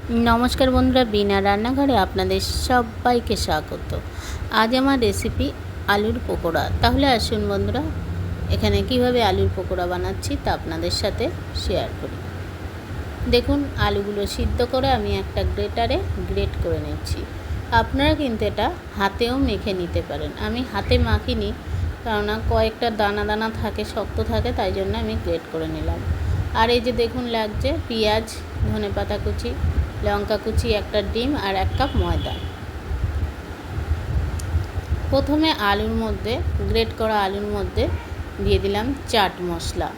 নমস্কার বন্ধুরা, বিনা রান্নাঘরে আপনাদের সবাইকে স্বাগত। আজ আমার রেসিপি আলুর পকোড়া। তাহলে আসুন বন্ধুরা, এখানে কিভাবে আলুর পকোড়া বানাচ্ছি তা আপনাদের সাথে শেয়ার করি। দেখুন, আলুগুলো সিদ্ধ করে আমি একটা গ্রেটারে গ্রেট করে নিচ্ছি। আপনারা কিন্তু এটা হাতেও মেখে নিতে পারেন। আমি হাতে মাখিনি, কেননা কয়েকটা দানা দানা থাকে, শক্ত থাকে, তাই জন্য আমি গ্রেট করে নিলাম। আর এই যে দেখুন লাগছে পেঁয়াজ, ধনেপাতা কুচি, লঙ্কা কুচি, একটা ডিম আর 1 কাপ ময়দা। প্রথমে আলুর মধ্যে, গ্রেট করা আলুর মধ্যে দিয়ে দিলাম চাট মশলা,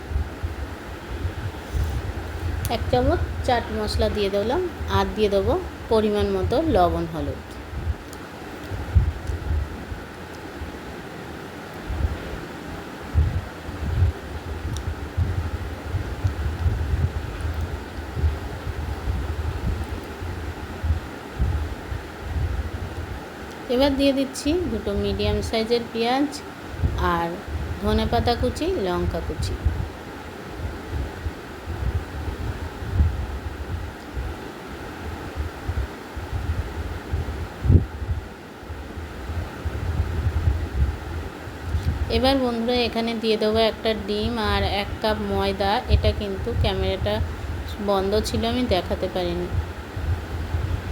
1 চামচ চাট মশলা দিয়ে দিলাম। আর দিয়ে দেবো পরিমাণ মতো লবণ, হলুদ। এবার দিয়ে দিচ্ছি 2টো মিডিয়াম সাইজের পেঁয়াজ আর ধনেপাতা কুচি, লঙ্কা কুচি। এবার বন্ধুরা এখানে দিয়ে দেবো একটা ডিম আর 1 কাপ ময়দা। এটা কিন্তু ক্যামেরাটা বন্ধ ছিল, আমি দেখাতে পারিনি।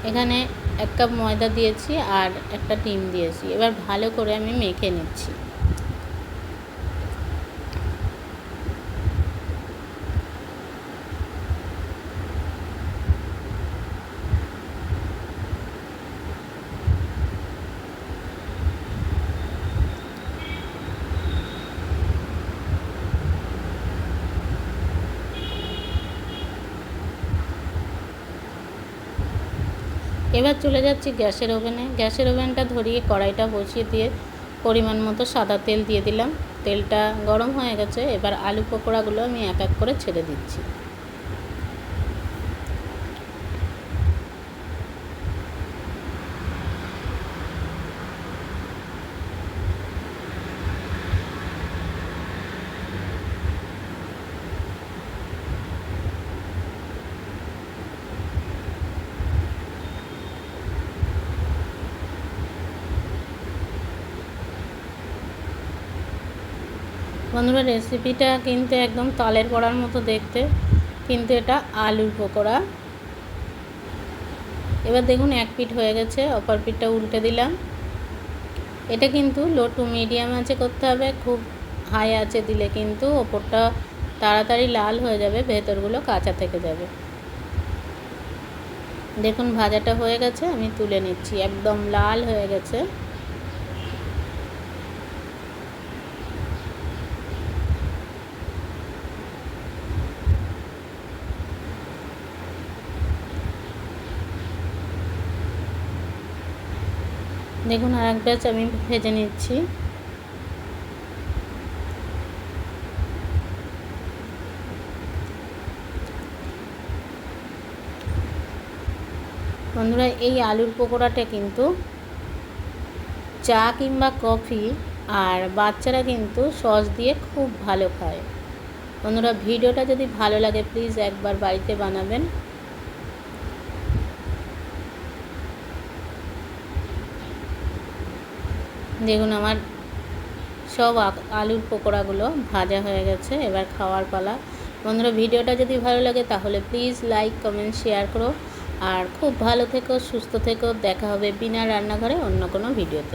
এখানে 1 কাপ ময়দা দিয়েছি আর একটা ডিম দিয়েছি। এবার ভালো করে আমি মেখে নিচ্ছি। এবার চলে যাচ্ছি গ্যাসের ওভেনে। গ্যাসের ওভেনটা ধরিয়ে কড়াইটা বসিয়ে দিয়ে পরিমাণ মতো সাদা তেল দিয়ে দিলাম। তেলটা গরম হয়ে গেছে। এবার আলু পকোড়াগুলো আমি এক এক করে ছেড়ে দিচ্ছি। বন্ধুরা, রেসিপিটা কিন্তু একদম তালের বড়ার মতো দেখতে, কিন্তু এটা আলুর পকোড়া। এবার দেখুন এক পিঠ হয়ে গেছে, অপর পিঠটা উল্টে দিলাম। এটা কিন্তু লো টু মিডিয়াম আঁচে করতে হবে। খুব হাই আঁচে দিলে কিন্তু ওপরটা তাড়াতাড়ি লাল হয়ে যাবে, ভেতরগুলো কাঁচা থেকে যাবে। দেখুন ভাজাটা হয়ে গেছে, আমি তুলে নিচ্ছি। একদম লাল হয়ে গেছে। দেখুন আর এক ব্যাচ আমি ভেজে নিচ্ছি। বন্ধুরা, এই আলুর পকোড়াটা কিন্তু চা কিংবা কফি আর বাচ্চারা কিন্তু সস দিয়ে খুব ভালো খায়। বন্ধুরা, ভিডিওটা যদি ভালো লাগে প্লিজ একবার বাড়িতে বানাবেন। দেখুন আমার সব আলুর পকোড়াগুলো ভাজা হয়ে গেছে। এবার খাওয়ার পালা। বন্ধুরা, ভিডিওটা যদি ভালো লাগে তাহলে প্লিজ লাইক, কমেন্ট, শেয়ার করো। আর খুব ভালো থেকো, সুস্থ থেকো। দেখা হবে বিনা রান্নাঘরে অন্য কোনো ভিডিওতে।